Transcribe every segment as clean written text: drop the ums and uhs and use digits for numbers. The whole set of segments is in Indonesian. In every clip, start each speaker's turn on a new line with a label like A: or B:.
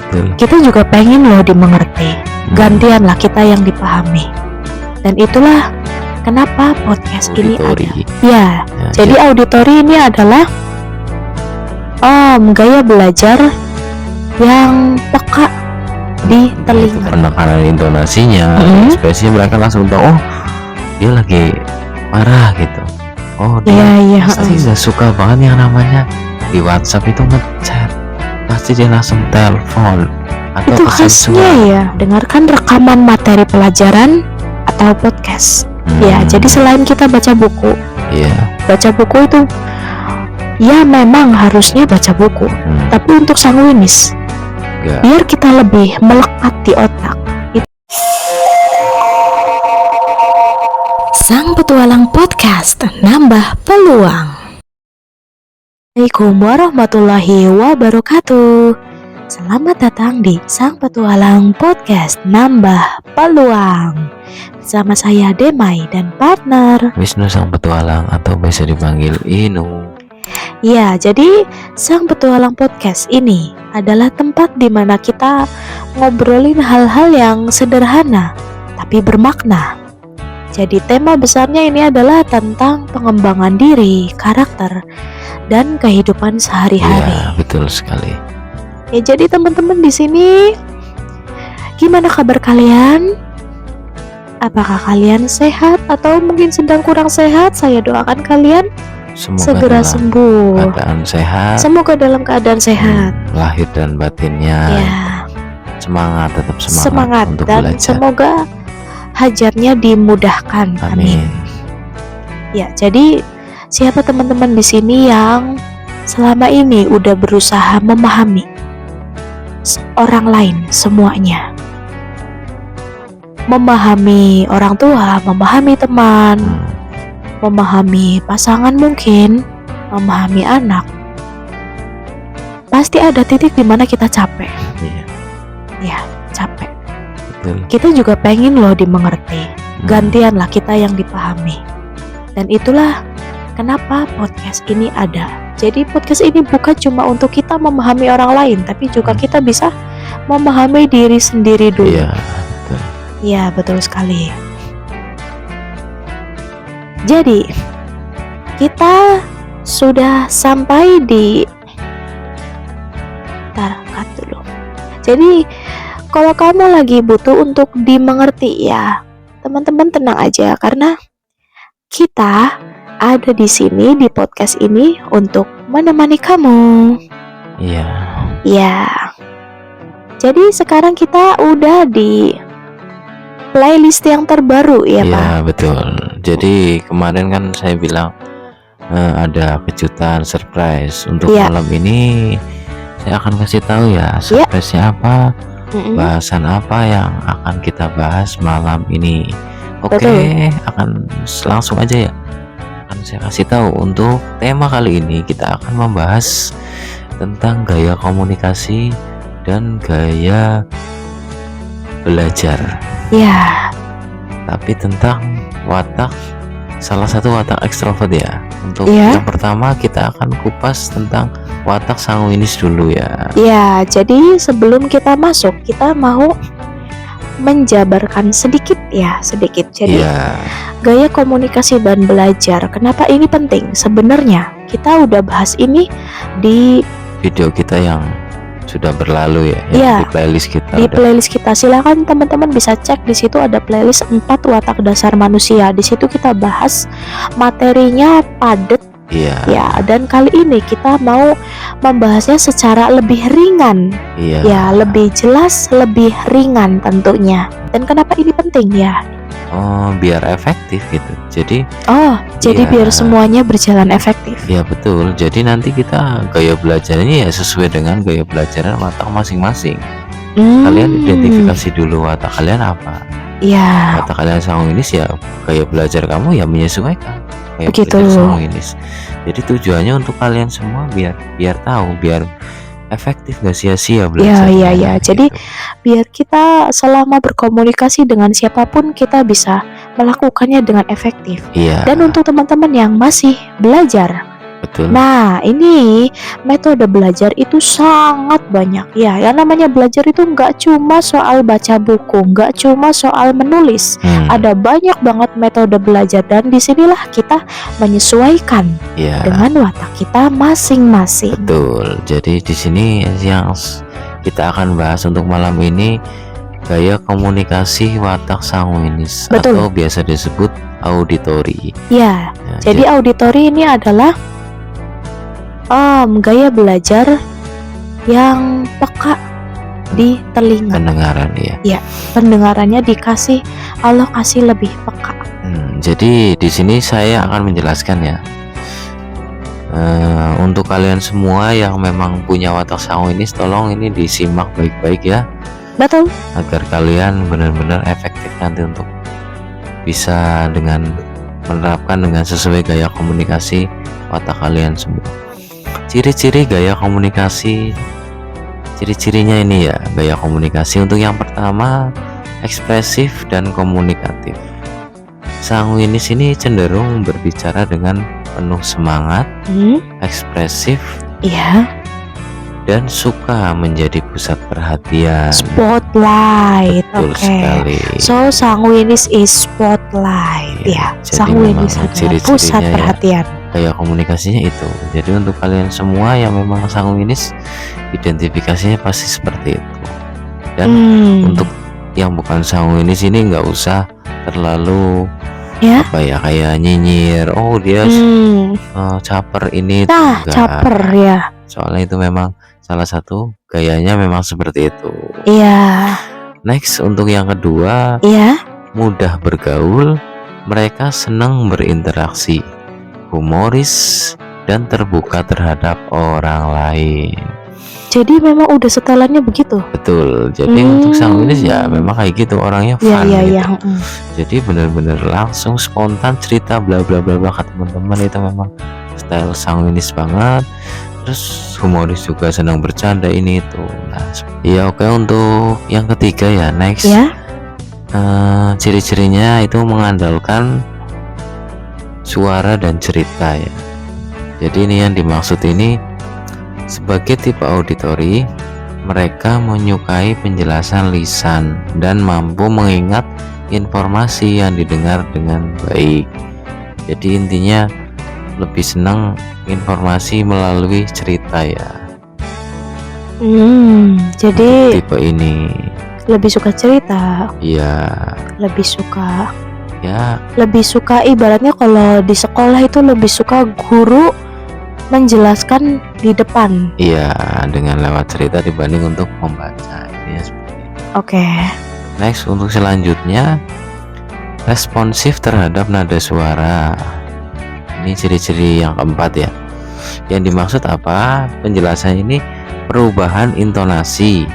A: betul.
B: Kita juga pengen loh dimengerti. Gantianlah kita yang dipahami. Dan itulah kenapa podcast ini
A: Auditori.
B: ada. Ya, jadi auditori ini adalah gaya belajar yang peka di telinga.
A: Penekanan intonasinya, ekspresinya mereka langsung tahu, oh dia lagi marah gitu. Oh dia pasti udah suka banget yang namanya di WhatsApp itu ngechat, pasti dia langsung telepon atau
B: itu khasnya ya, dengarkan rekaman materi pelajaran atau podcast. Ya, jadi selain kita baca buku, baca buku itu ya memang harusnya baca buku, tapi untuk sanguinis, biar kita lebih melekat di otak. Sang Petualang Podcast, nambah peluang. Assalamualaikum warahmatullahi wabarakatuh. Selamat datang di Sang Petualang Podcast, nambah peluang. Bersama saya Demai dan partner
A: Wisnu Sang Petualang atau biasa dipanggil Inu.
B: Ya, jadi Sang Petualang Podcast ini adalah tempat di mana kita ngobrolin hal-hal yang sederhana tapi bermakna. Jadi tema besarnya ini adalah tentang pengembangan diri, karakter, dan kehidupan sehari-hari.
A: Ya, betul sekali.
B: Ya, jadi teman-teman di sini, gimana kabar kalian? Apakah kalian sehat atau mungkin sedang kurang sehat? Saya doakan kalian segera sembuh.
A: Keadaan sehat.
B: Semoga dalam keadaan sehat.
A: Lahir dan batinnya.
B: Ya.
A: Semangat, tetap semangat untuk
B: dan
A: belajar.
B: Semoga hajatnya dimudahkan. Amin. Ya, jadi siapa teman-teman di sini yang selama ini udah berusaha memahami orang lain semuanya? Memahami orang tua, memahami teman, memahami pasangan mungkin, memahami anak. Pasti ada titik di mana kita capek. Ya, capek.
A: Betul.
B: Kita juga pengen loh dimengerti. Gantianlah kita yang dipahami. Dan itulah kenapa podcast ini ada. Jadi podcast ini bukan cuma untuk kita memahami orang lain, tapi juga kita bisa memahami diri sendiri dulu.
A: Iya, betul.
B: Iya, betul sekali. Jadi kita sudah sampai di cut dulu. Jadi kalau kamu lagi butuh untuk dimengerti ya, teman-teman tenang aja karena kita ada di sini di podcast ini untuk menemani kamu.
A: Iya.
B: Ya. Jadi sekarang kita udah di playlist yang terbaru ya, Pak?
A: Iya, betul. Jadi kemarin kan saya bilang ada kejutan surprise untuk malam ini. Saya akan kasih tahu ya surprise-nya apa. Bahasan apa yang akan kita bahas malam ini? Oke, akan langsung aja ya. Akan saya kasih tahu untuk tema kali ini kita akan membahas tentang gaya komunikasi dan gaya belajar.
B: Ya.
A: Tapi tentang watak, salah satu watak ekstrovert ya. Untuk yang pertama kita akan kupas tentang watak sanguinis dulu ya.
B: Ya, jadi sebelum kita masuk, kita mau menjabarkan sedikit. Jadi gaya komunikasi dan belajar. Kenapa ini penting? Sebenarnya kita udah bahas ini di
A: video kita yang sudah berlalu ya, di playlist kita.
B: Di playlist kita, silakan teman-teman bisa cek di situ ada playlist 4 watak dasar manusia. Di situ kita bahas materinya padat. Ya, dan kali ini kita mau membahasnya secara lebih ringan. Ya, lebih jelas, lebih ringan tentunya. Dan kenapa ini penting ya?
A: Biar efektif gitu. Jadi
B: biar semuanya berjalan efektif.
A: Ya betul. Jadi nanti kita gaya belajarnya ya sesuai dengan gaya belajar watak masing-masing. Kalian identifikasi dulu watak kalian apa.
B: Iya.
A: Watak kalian sanguinis ya, gaya belajar kamu ya menyesuaikan.
B: Begitu.
A: Jadi tujuannya untuk kalian semua biar tahu, biar efektif, gak sia-sia belajar.
B: Ya. Jadi biar kita selama berkomunikasi dengan siapapun kita bisa melakukannya dengan efektif. Dan untuk teman-teman yang masih belajar,
A: Betul.
B: Nah, ini metode belajar itu sangat banyak ya. Yang namanya belajar itu nggak cuma soal baca buku, nggak cuma soal menulis. Ada banyak banget metode belajar dan disinilah kita menyesuaikan dengan watak kita masing-masing.
A: Betul. Jadi di sini yang kita akan bahas untuk malam ini gaya komunikasi watak sanguinis atau biasa disebut auditori.
B: Ya, jadi auditori ini adalah gaya belajar yang peka di telinga.
A: Pendengaran
B: ya. Pendengarannya Allah kasih lebih peka.
A: Jadi di sini saya akan menjelaskan ya. Untuk kalian semua yang memang punya watak sanguinis, tolong ini disimak baik-baik ya.
B: Betul.
A: Agar kalian benar-benar efektif nanti untuk bisa menerapkan dengan sesuai gaya komunikasi watak kalian semua. Ciri-ciri gaya komunikasi, ciri-cirinya ini ya, gaya komunikasi untuk yang pertama ekspresif dan komunikatif. Sanguinis ini cenderung berbicara dengan penuh semangat, ekspresif, dan suka menjadi pusat perhatian.
B: Spotlight.
A: Betul sekali.
B: So sanguinis is spotlight. Sanguinis adalah pusat perhatian.
A: Gaya komunikasinya itu. Jadi untuk kalian semua yang memang sanguinis, identifikasinya pasti seperti itu. Dan untuk yang bukan sanguinis ini nggak usah terlalu kayak nyinyir. Oh dia caper ini.
B: Caper ya.
A: Soalnya itu memang salah satu gayanya memang seperti itu. Next untuk yang kedua, mudah bergaul. Mereka senang berinteraksi, humoris, dan terbuka terhadap orang lain.
B: Jadi memang udah setelannya begitu.
A: Betul. Jadi untuk sanguinis ya memang kayak gitu, orangnya fun gitu. Jadi benar-benar langsung spontan cerita bla bla bla bla ke teman-teman, itu memang style sanguinis banget. Terus humoris juga, senang bercanda ini itu. Nah, oke. Untuk yang ketiga ya, next. Ciri-cirinya itu mengandalkan suara dan cerita ya. Jadi ini yang dimaksud ini, sebagai tipe auditori, mereka menyukai penjelasan lisan dan mampu mengingat informasi yang didengar dengan baik. Jadi intinya lebih senang informasi melalui cerita ya.
B: Jadi
A: tipe ini
B: lebih suka cerita. Lebih suka ibaratnya kalau di sekolah itu lebih suka guru menjelaskan di depan.
A: Dengan lewat cerita dibanding untuk membaca. Ini ya seperti itu. Next untuk selanjutnya, responsif terhadap nada suara. Ini ciri-ciri yang keempat ya. Yang dimaksud apa? Penjelasan ini perubahan intonasi,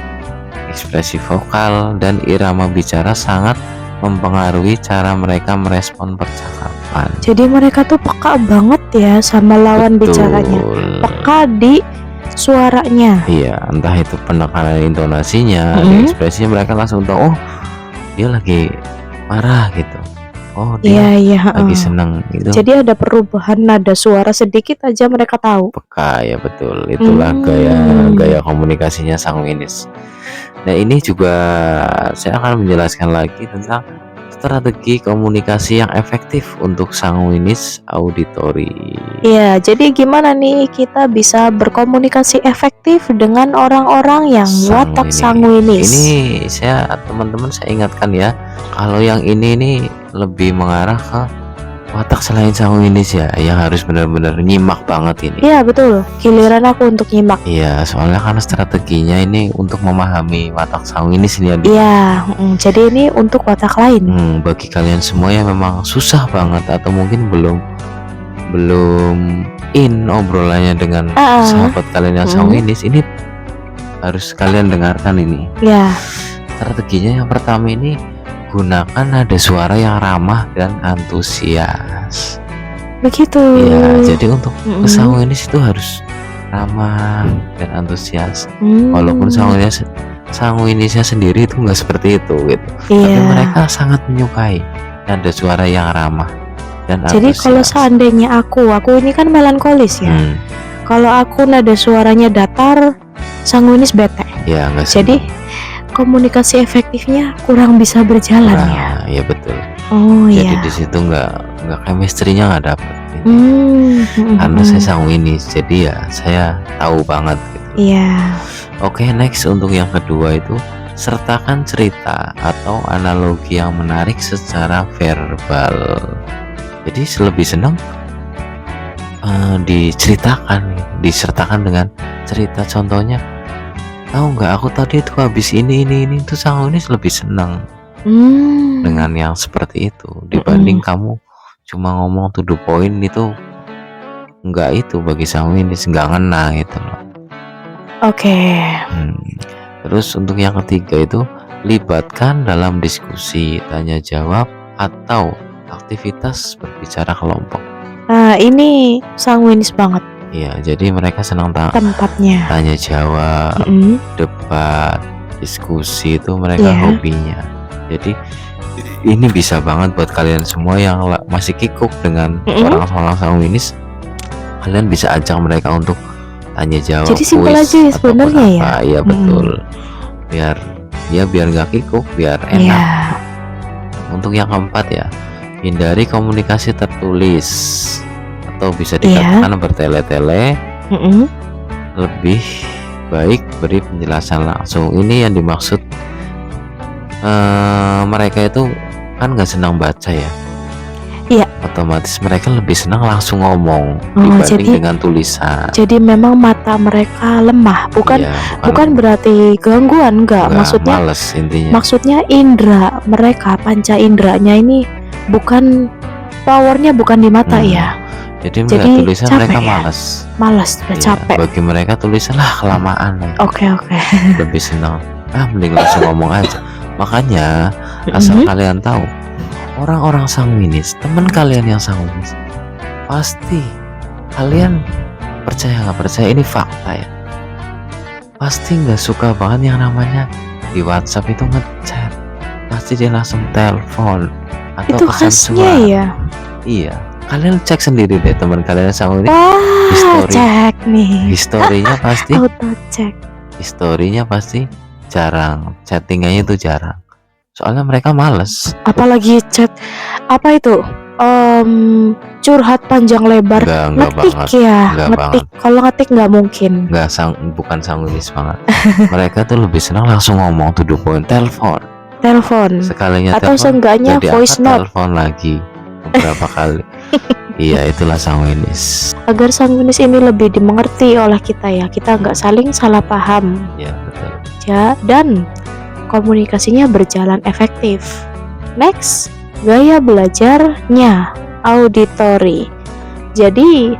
A: ekspresi vokal, dan irama bicara sangat mempengaruhi cara mereka merespon percakapan. Jadi
B: mereka tuh peka banget ya sama lawan bicaranya. Peka di suaranya.
A: Entah itu penekanan intonasinya, ekspresinya, mereka langsung tahu, oh dia lagi marah gitu. Oh dia lagi senang gitu.
B: Jadi ada perubahan nada suara sedikit aja mereka tahu.
A: Peka ya, betul. Itulah gaya komunikasinya sanguinis. Nah ini juga saya akan menjelaskan lagi tentang strategi komunikasi yang efektif untuk sanguinis auditori.
B: Jadi gimana nih kita bisa berkomunikasi efektif dengan orang-orang yang watak sanguinis?
A: Ini teman-teman saya ingatkan ya, kalau yang ini lebih mengarah ke watak selain sanguinis ya, yang harus benar-benar nyimak banget ini.
B: Betul. Giliran aku untuk nyimak.
A: Soalnya kan strateginya ini untuk memahami watak sanguinis ini.
B: Jadi ini untuk watak lain.
A: Bagi kalian semua yang memang susah banget atau mungkin belum obrolannya dengan sahabat kalian yang sanguinis, ini harus kalian dengarkan ini. Strateginya yang pertama ini, gunakan nada suara yang ramah dan antusias.
B: Begitu.
A: Jadi untuk sanguinis itu harus ramah dan antusias. Walaupun sanguinisnya sendiri itu nggak seperti itu gitu. Tapi mereka sangat menyukai nada suara yang ramah dan
B: Jadi kalau
A: antusias.
B: seandainya aku ini kan melankolis ya. Kalau aku nada suaranya datar, sanguinis bete.
A: Ya nggak
B: Jadi komunikasi efektifnya kurang bisa berjalan ya.
A: ya betul.
B: Oh
A: Jadi
B: iya.
A: di situ nggak chemistry-nya nggak dapet. Karena saya sanguinis, jadi ya saya tahu banget gitu.
B: Iya.
A: Oke, next untuk yang kedua itu sertakan cerita atau analogi yang menarik secara verbal. Jadi lebih senang disertakan dengan cerita. Contohnya, tahu nggak aku tadi itu habis ini itu sanguinis lebih senang dengan yang seperti itu dibanding kamu cuma ngomong to the point. Itu nggak, itu bagi sanguinis nggak ngena gitu loh.
B: Oke.
A: Terus untuk yang ketiga itu libatkan dalam diskusi, tanya jawab atau aktivitas berbicara kelompok.
B: Nah, ini sanguinis banget.
A: Iya, jadi mereka senang
B: tempatnya
A: tanya jawab, debat, diskusi, itu mereka hobinya. Jadi ini bisa banget buat kalian semua yang masih kikuk dengan orang-orang sanguinis. Kalian bisa ajak mereka untuk tanya jawab.
B: Jadi simpel aja sebenarnya ya.
A: Iya betul. Biar nggak kikuk, biar enak. Untuk yang keempat ya, hindari komunikasi tertulis atau bisa dikatakan bertele-tele. Lebih baik beri penjelasan langsung. Ini yang dimaksud mereka itu kan nggak senang baca ya. Iya. Otomatis mereka lebih senang langsung ngomong dibanding dengan tulisan.
B: Jadi memang mata mereka lemah, bukan berarti gangguan, enggak. Maksudnya
A: males intinya.
B: Maksudnya indera mereka, panca inderanya ini bukan powernya bukan di mata ya.
A: Jadi tulisan mereka
B: malas, udah capek.
A: Bagi mereka tulisan lah kelamaan.
B: Oke.
A: Lebih senang mending langsung ngomong aja. Makanya asal kalian tahu, orang-orang sanguinis, teman kalian yang sanguinis, pasti kalian percaya nggak percaya, ini fakta ya, pasti nggak suka banget yang namanya di WhatsApp itu ngechat. Pasti dia langsung telepon atau
B: itu
A: pesan
B: khasnya
A: suara.
B: Ya.
A: Iya, kalian cek sendiri deh teman kalian yang sanguinis.
B: Cek nih.
A: Historinya pasti.
B: Auto cek.
A: Historinya pasti jarang, chattingannya itu jarang. Soalnya mereka males.
B: Apalagi chat apa itu? Curhat panjang lebar. Ngetik ya. Ngetik. Kalau ngetik nggak mungkin.
A: Bukan sanguinis banget. Mereka tuh lebih senang langsung ngomong to the point. Telepon. Sekalinya
B: atau seenggaknya voice note.
A: Telepon lagi beberapa kali. Iya, itulah sanguinis.
B: Agar sanguinis ini lebih dimengerti oleh kita ya. Kita nggak saling salah paham.
A: Ya betul.
B: Ya, dan komunikasinya berjalan efektif. Next, gaya belajarnya auditory. Jadi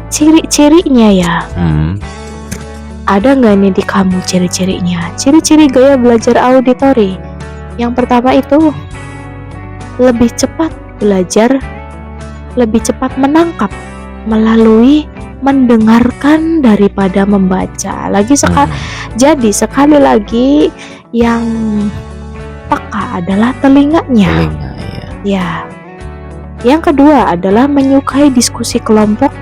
B: ciri-cirinya ya. Ada nggak ini di kamu ciri-cirinya? Ciri-ciri gaya belajar auditory. Yang pertama itu lebih cepat belajar, lebih cepat menangkap melalui mendengarkan daripada membaca. Jadi sekali lagi yang peka adalah telinganya. Ya. Yang kedua adalah menyukai diskusi kelompok,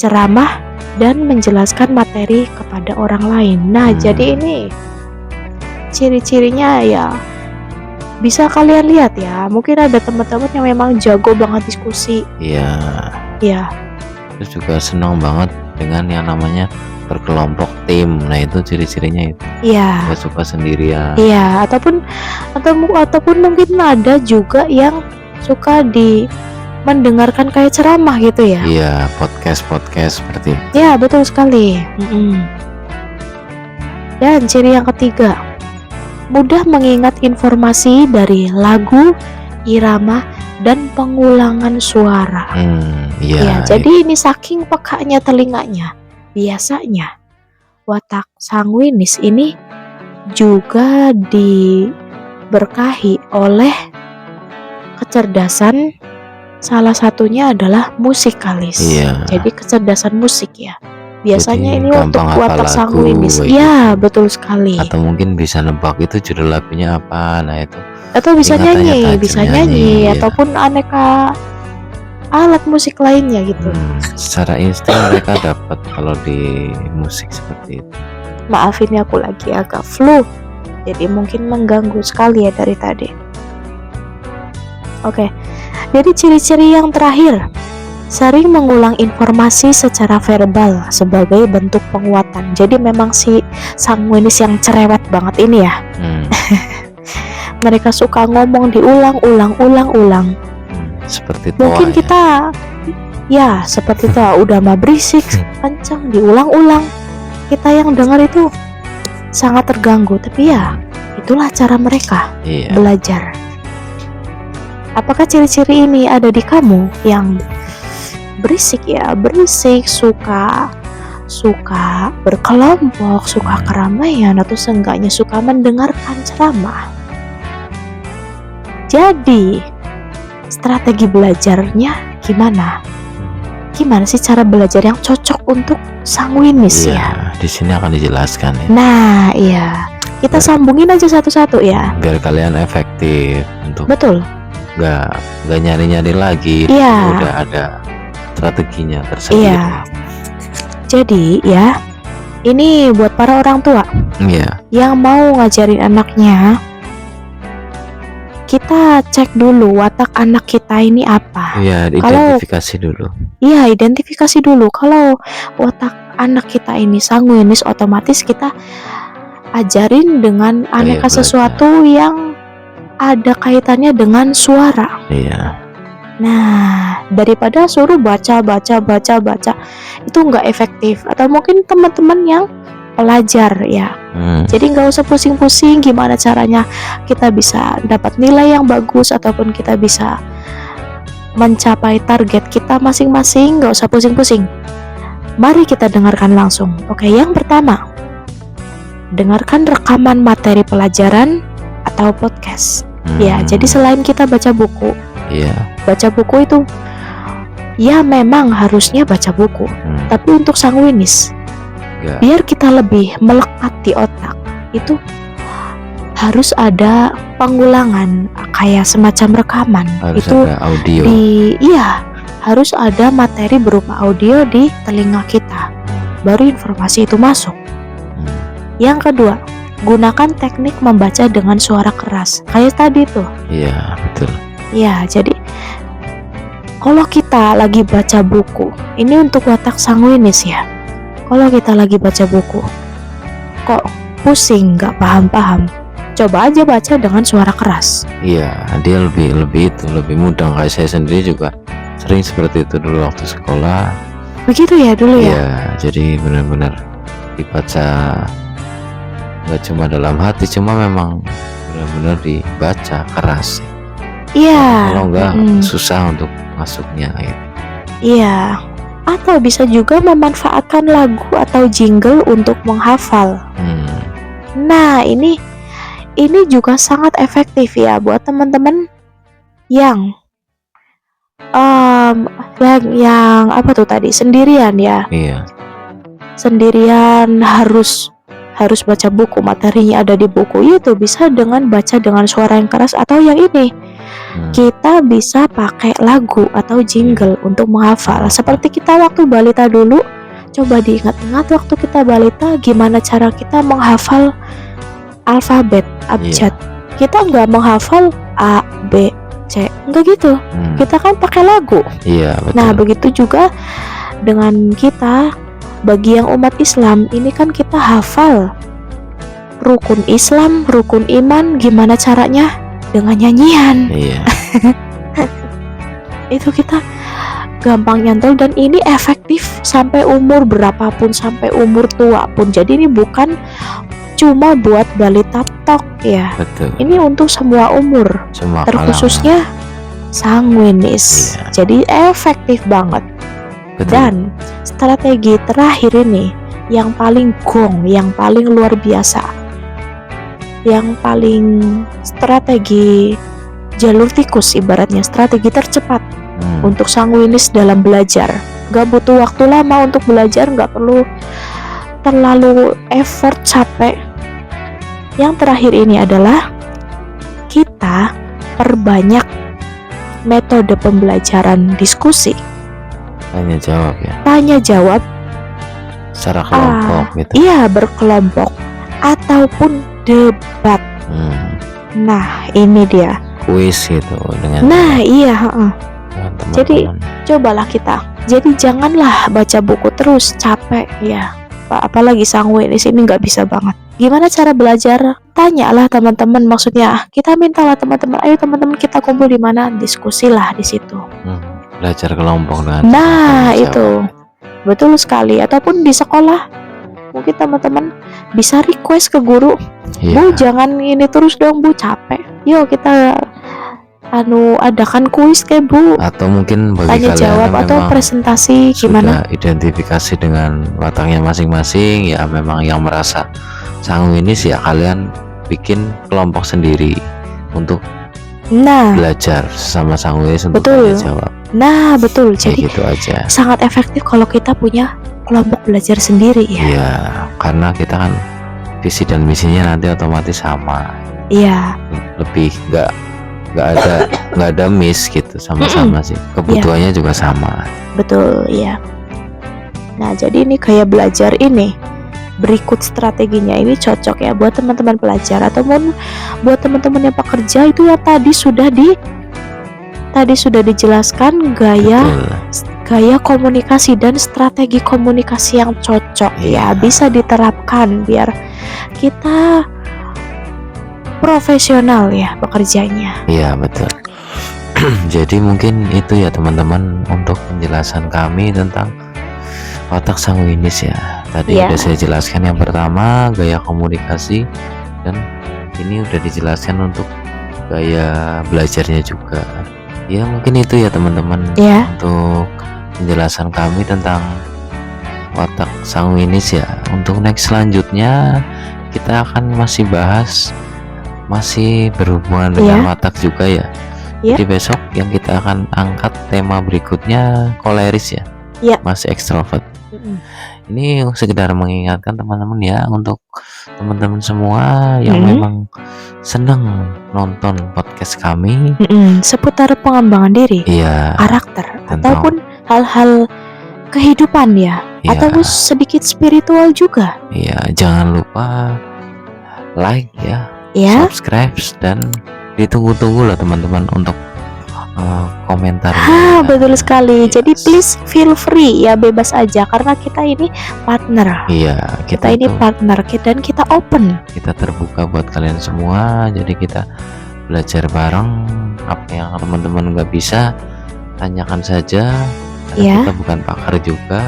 B: ceramah, dan menjelaskan materi kepada orang lain. Nah, jadi ini ciri-cirinya ya bisa kalian lihat ya. Mungkin ada teman-teman yang memang jago banget diskusi. Iya.
A: Terus juga senang banget dengan yang namanya berkelompok tim. Nah, itu ciri-cirinya itu.
B: Iya.
A: Gak suka sendirian.
B: Iya, ataupun mungkin ada juga yang suka mendengarkan kayak ceramah gitu ya.
A: Iya, podcast seperti itu.
B: Ya, betul sekali. Dan ciri yang ketiga, mudah mengingat informasi dari lagu, irama, dan pengulangan suara. Jadi ini saking pekanya telinganya. Biasanya watak sanguinis ini juga diberkahi oleh kecerdasan. Salah satunya adalah musikalis. Jadi kecerdasan musik ya. Biasanya ini untuk watak sanguinis. Iya, betul sekali.
A: Atau mungkin bisa nebak itu judul lagunya apa. Nah, itu
B: atau bisa
A: Ingatannya
B: nyanyi,
A: tajam,
B: bisa
A: nyanyi, iya.
B: ataupun aneka alat musik lainnya gitu.
A: Secara insting mereka dapat kalau di musik seperti itu.
B: Maafin ya, aku lagi agak flu, jadi mungkin mengganggu sekali ya dari tadi. Oke, jadi ciri-ciri yang terakhir, sering mengulang informasi secara verbal sebagai bentuk penguatan. Jadi memang si sanguinis yang cerewet banget ini ya. Mereka suka ngomong diulang-ulang.
A: Seperti
B: mungkin
A: toa,
B: kita ya seperti itu, udah mah berisik kencang diulang-ulang, kita yang dengar itu sangat terganggu, tapi ya itulah cara mereka belajar. Apakah ciri-ciri ini ada di kamu yang berisik ya, berisik, suka berkelompok, suka keramaian, atau seenggaknya suka mendengarkan ceramah? Jadi strategi belajarnya gimana? Gimana sih cara belajar yang cocok untuk sanguinis ya?
A: Di sini akan dijelaskan ya.
B: Nah, iya. Kita sambungin aja satu-satu ya.
A: Biar kalian efektif untuk nggak nyari-nyari lagi. Udah ada strateginya tersendiri.
B: Jadi ya, ini buat para orang tua yang mau ngajarin anaknya, kita cek dulu watak anak kita ini apa.
A: Identifikasi dulu.
B: Identifikasi dulu. Kalau watak anak kita ini sanguinis, otomatis kita ajarin dengan aneka sesuatu yang ada kaitannya dengan suara. Nah, daripada suruh baca, itu nggak efektif. Atau mungkin teman-teman yang pelajar ya. Jadi nggak usah pusing-pusing gimana caranya kita bisa dapat nilai yang bagus ataupun kita bisa mencapai target kita masing-masing. Nggak usah pusing-pusing. Mari kita dengarkan langsung. Oke, yang pertama, dengarkan rekaman materi pelajaran atau podcast. Jadi selain kita baca buku, baca buku itu ya memang harusnya baca buku, tapi untuk sanguinis, biar kita lebih melekat di otak, itu harus ada pengulangan, kayak semacam rekaman.
A: Harus
B: itu
A: ada audio.
B: Harus ada materi berupa audio di telinga kita, baru informasi itu masuk. Yang kedua, gunakan teknik membaca dengan suara keras, kayak tadi tuh.
A: Betul.
B: Jadi kalau kita lagi baca buku, ini untuk watak sanguinis ya. Kalau kita lagi baca buku, kok pusing, nggak paham-paham, coba aja baca dengan suara keras.
A: Dia lebih mudah. Kayak saya sendiri juga sering seperti itu dulu waktu sekolah.
B: Begitu ya dulu ya.
A: Jadi benar-benar dibaca, nggak cuma dalam hati, cuma memang benar-benar dibaca keras. Kalau enggak susah untuk masuknya gitu.
B: Atau bisa juga memanfaatkan lagu atau jingle untuk menghafal. Nah, ini juga sangat efektif ya buat teman-teman yang apa tuh tadi, sendirian ya. Sendirian harus baca buku, materinya ada di buku, itu bisa dengan baca dengan suara yang keras. Atau yang ini, kita bisa pakai lagu atau jingle untuk menghafal. Seperti kita waktu balita dulu, coba diingat-ingat waktu kita balita, gimana cara kita menghafal alfabet abjad. Kita nggak menghafal A, B, C, enggak gitu. Kita kan pakai lagu.
A: Betul.
B: Nah, begitu juga dengan kita. Bagi yang umat Islam, ini kan kita hafal rukun Islam, rukun iman, gimana caranya? Dengan nyanyian. Itu kita gampang nyantol, dan ini efektif sampai umur berapapun, sampai umur tua pun. Jadi ini bukan cuma buat balita tok ya.
A: Betul.
B: Ini untuk semua umur, terkhususnya sanguinis. Jadi efektif banget. Dan strategi terakhir ini yang paling gong, yang paling luar biasa, yang paling strategi jalur tikus, ibaratnya strategi tercepat untuk sanguinis dalam belajar. Gak butuh waktu lama untuk belajar, gak perlu terlalu effort, capek. Yang terakhir ini adalah kita perbanyak metode pembelajaran diskusi,
A: tanya jawab ya,
B: tanya jawab
A: secara kelompok gitu.
B: Iya, berkelompok ataupun debat. Nah, ini dia.
A: Kuis gitu dengan
B: iya,
A: teman-teman.
B: Jadi cobalah kita. Jadi janganlah baca buku terus, capek ya. Apalagi Sangwe di sini nggak bisa banget. Gimana cara belajar? Tanyalah teman-teman. Maksudnya kita mintalah teman-teman, ayo teman-teman kita kumpul di mana, diskusilah di situ.
A: Belajar kelompok dengan.
B: Nah itu betul sekali. Ataupun di sekolah, mungkin teman-teman bisa request ke guru, Bu jangan ini terus dong Bu, capek. Yuk kita adakan kuis ke Bu,
A: atau mungkin bagi
B: tanya
A: kalian
B: jawab atau presentasi gimana,
A: identifikasi dengan wataknya masing-masing ya, memang yang merasa sanguinis ya kalian bikin kelompok sendiri untuk belajar sama sanguinis untuk tanya jawab. Nah betul, jadi gitu aja. Sangat efektif kalau kita punya kelompok belajar sendiri ya. Iya, karena kita kan visi dan misinya nanti otomatis sama. Iya. Lebih nggak ada miss gitu, sama-sama sih. Kebutuhannya juga sama. Betul, iya. Nah, jadi ini kayak belajar ini. Berikut strateginya ini cocok ya buat teman-teman pelajar ataupun buat teman-teman yang pekerja. Itu ya tadi sudah dijelaskan gaya komunikasi dan strategi komunikasi yang cocok ya, bisa diterapkan biar kita profesional ya bekerjanya. Iya betul. Jadi mungkin itu ya teman-teman untuk penjelasan kami tentang watak sanguinis ya. Tadi udah saya jelaskan yang pertama gaya komunikasi, dan ini udah dijelaskan untuk gaya belajarnya juga. Ya mungkin itu ya teman-teman untuk penjelasan kami tentang watak sanguinis ya. Untuk next selanjutnya kita akan masih bahas, masih berhubungan dengan watak juga ya. Jadi besok yang kita akan angkat tema berikutnya koleris ya, masih ekstrovert. Ini sekedar mengingatkan teman-teman ya, untuk teman-teman semua yang memang senang nonton podcast kami seputar pengembangan diri, karakter ataupun hal-hal kehidupan ya, atau sedikit spiritual juga. Iya, jangan lupa like ya, subscribe, dan ditunggu-tunggu lah teman-teman untuk komentar. Betul sekali. Jadi please feel free ya, bebas aja, karena kita ini partner. Iya, kita ini partner dan kita open. Kita terbuka buat kalian semua. Jadi kita belajar bareng. Apa yang teman-teman nggak bisa, tanyakan saja. Karena kita bukan pakar juga,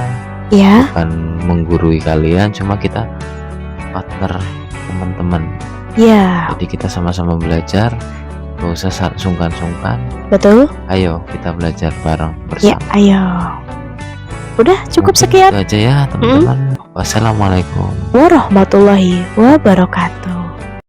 A: bukan menggurui kalian, cuma kita partner teman-teman. Jadi kita sama-sama belajar, gak usah sungkan-sungkan. Betul. Ayo kita belajar bareng bersama. Ayo. Udah cukup. Mungkin sekian. Itu aja ya teman-teman. Wassalamualaikum warahmatullahi wabarakatuh.